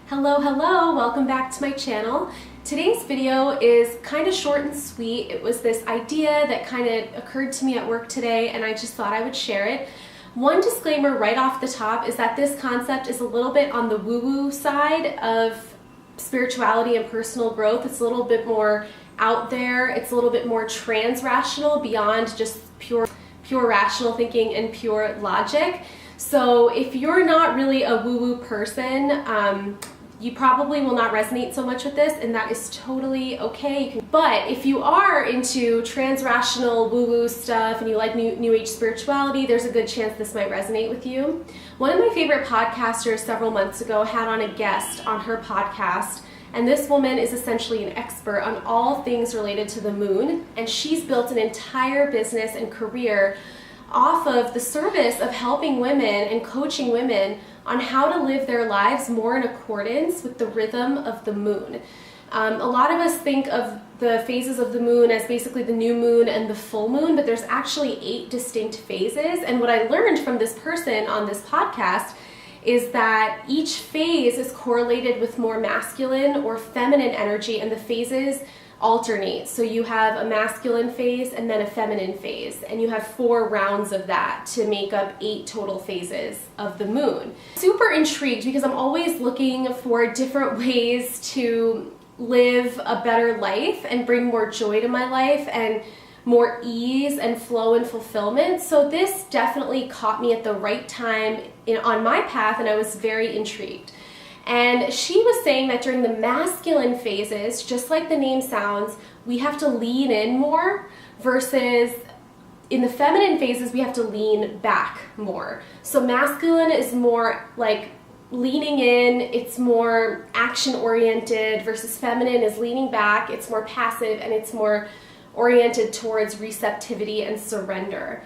Hello, welcome back to my channel. Today's video is kind of short and sweet. It was this idea that kind of occurred to me at work today and I just thought I would share it. One disclaimer right off the top is that this concept is a little bit on the woo-woo side of spirituality and personal growth. It's a little bit more out there. It's a little bit more trans-rational beyond just pure rational thinking and pure logic. So if you're not really a woo-woo person, you probably will not resonate so much with this, and that is totally okay. But if you are into trans-rational woo-woo stuff and you like new age spirituality, there's a good chance this might resonate with you. One of my favorite podcasters several months ago had on a guest on her podcast, and this woman is essentially an expert on all things related to the moon, and she's built an entire business and career off of the service of helping women and coaching women on how to live their lives more in accordance with the rhythm of the moon. A lot of us think of the phases of the moon as basically the new moon and the full moon, but there's actually 8 distinct phases. And what I learned from this person on this podcast is that each phase is correlated with more masculine or feminine energy, and the phases alternate. So you have a masculine phase and then a feminine phase, and you have 4 rounds of that to make up 8 total phases of the moon. Super intrigued because I'm always looking for different ways to live a better life and bring more joy to my life and more ease and flow and fulfillment. So this definitely caught me at the right time on my path, and I was very intrigued. And she was saying that during the masculine phases, just like the name sounds, we have to lean in more, versus in the feminine phases, we have to lean back more. So masculine is more like leaning in, it's more action oriented, versus feminine is leaning back, it's more passive, and it's more oriented towards receptivity and surrender.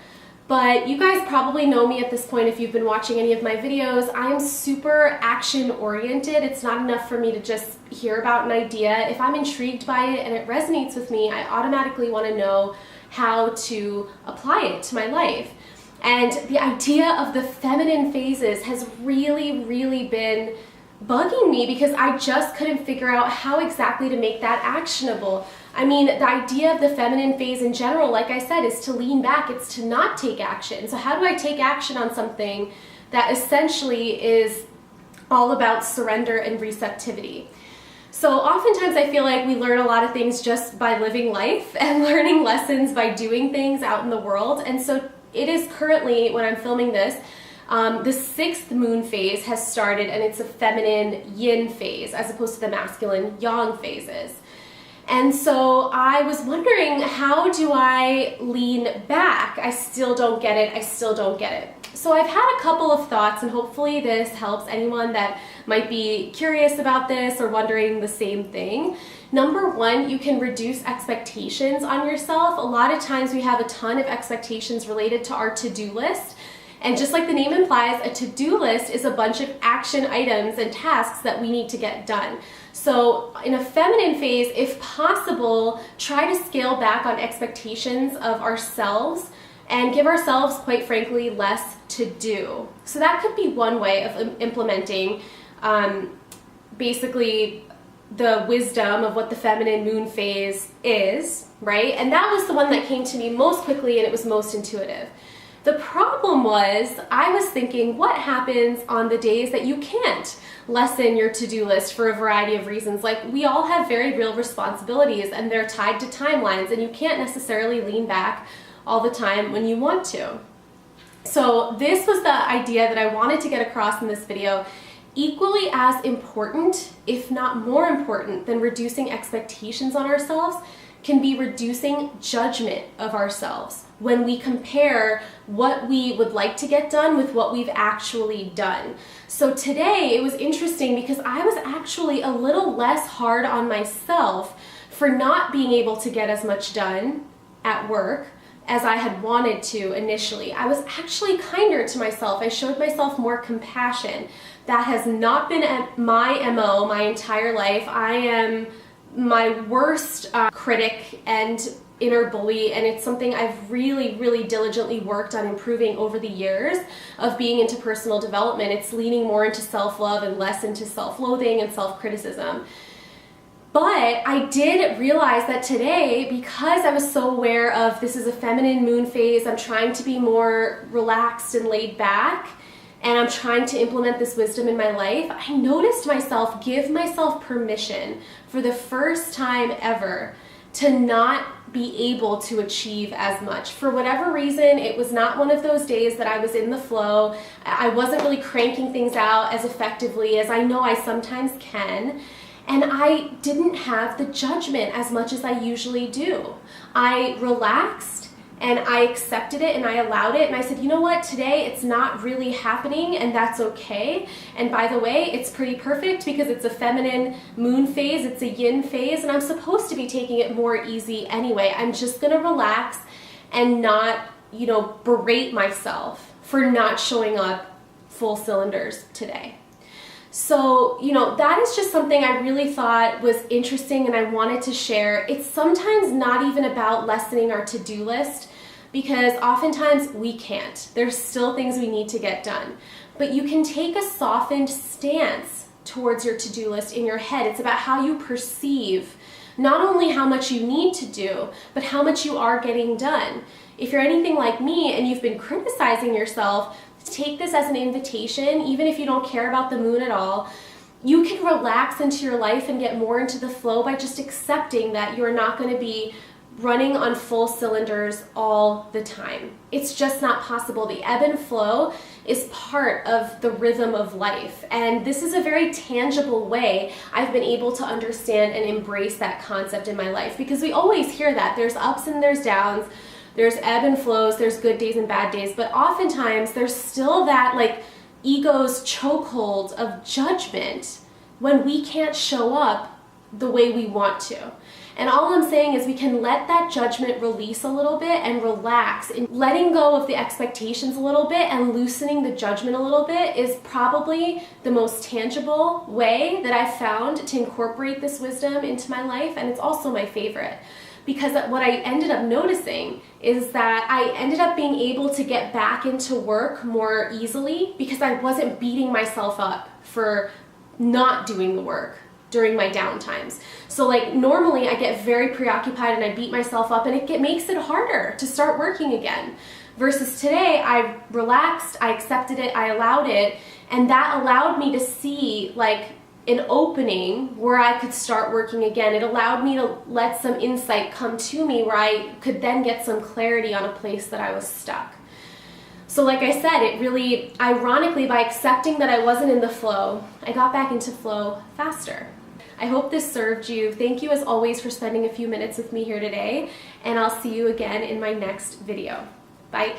But you guys probably know me at this point if you've been watching any of my videos. I am super action oriented. It's not enough for me to just hear about an idea. If I'm intrigued by it and it resonates with me, I automatically want to know how to apply it to my life. And the idea of the feminine phases has really been bugging me because I just couldn't figure out how exactly to make that actionable. I mean, the idea of the feminine phase in general, like I said, is to lean back. It's to not take action. So how do I take action on something that essentially is all about surrender and receptivity? So oftentimes I feel like we learn a lot of things just by living life and learning lessons by doing things out in the world. And so it is currently, when I'm filming this, the 6th moon phase has started, and it's a feminine yin phase as opposed to the masculine yang phases. And so I was wondering, how do I lean back? I still don't get it. So I've had a couple of thoughts, and hopefully this helps anyone that might be curious about this or wondering the same thing. Number 1, you can reduce expectations on yourself. A lot of times we have a ton of expectations related to our to-do list. And just like the name implies, a to-do list is a bunch of action items and tasks that we need to get done. So in a feminine phase, if possible, try to scale back on expectations of ourselves and give ourselves, quite frankly, less to do. So that could be one way of implementing basically the wisdom of what the feminine moon phase is, right? And that was the one that came to me most quickly, and it was most intuitive. The problem was, I was thinking, what happens on the days that you can't lessen your to-do list for a variety of reasons? Like, we all have very real responsibilities, and they're tied to timelines, and you can't necessarily lean back all the time when you want to. So this was the idea that I wanted to get across in this video. Equally as important, if not more important, than reducing expectations on ourselves can be reducing judgment of ourselves when we compare what we would like to get done with what we've actually done. So today it was interesting because I was actually a little less hard on myself for not being able to get as much done at work as I had wanted to initially. I was actually kinder to myself. I showed myself more compassion. That has not been my MO my entire life. I am my worst critic and inner bully, and it's something I've really diligently worked on improving over the years of being into personal development. It's leaning more into self-love and less into self-loathing and self-criticism. But I did realize that today, because I was so aware of this is a feminine moon phase, I'm trying to be more relaxed and laid back, and I'm trying to implement this wisdom in my life, I noticed myself give myself permission for the first time ever to not be able to achieve as much. For whatever reason, it was not one of those days that I was in the flow. I wasn't really cranking things out as effectively as I know I sometimes can. And I didn't have the judgment as much as I usually do. I relaxed and I accepted it and I allowed it, and I said, you know what, today it's not really happening, and that's okay. And by the way, it's pretty perfect because it's a feminine moon phase, it's a yin phase, and I'm supposed to be taking it more easy anyway. I'm just gonna relax and not, berate myself for not showing up full cylinders today. So, that is just something I really thought was interesting and I wanted to share. It's sometimes not even about lessening our to-do list, because oftentimes we can't. There's still things we need to get done. But you can take a softened stance towards your to-do list in your head. It's about how you perceive not only how much you need to do, but how much you are getting done. If you're anything like me and you've been criticizing yourself, take this as an invitation. Even if you don't care about the moon at all, you can relax into your life and get more into the flow by just accepting that you're not going to be running on full cylinders all the time. It's just not possible. The ebb and flow is part of the rhythm of life, and this is a very tangible way I've been able to understand and embrace that concept in my life, because we always hear that there's ups and there's downs. There's ebb and flows, there's good days and bad days, but oftentimes there's still that ego's chokehold of judgment when we can't show up the way we want to. And all I'm saying is we can let that judgment release a little bit and relax. And letting go of the expectations a little bit and loosening the judgment a little bit is probably the most tangible way that I've found to incorporate this wisdom into my life, and it's also my favorite. Because what I ended up noticing is that I ended up being able to get back into work more easily because I wasn't beating myself up for not doing the work during my downtimes. So normally I get very preoccupied and I beat myself up, and it makes it harder to start working again. Versus today, I relaxed, I accepted it, I allowed it, and that allowed me to see an opening where I could start working again. It allowed me to let some insight come to me where I could then get some clarity on a place that I was stuck. So like I said, it really, ironically, by accepting that I wasn't in the flow, I got back into flow faster. I hope this served you. Thank you as always for spending a few minutes with me here today, and I'll see you again in my next video. Bye.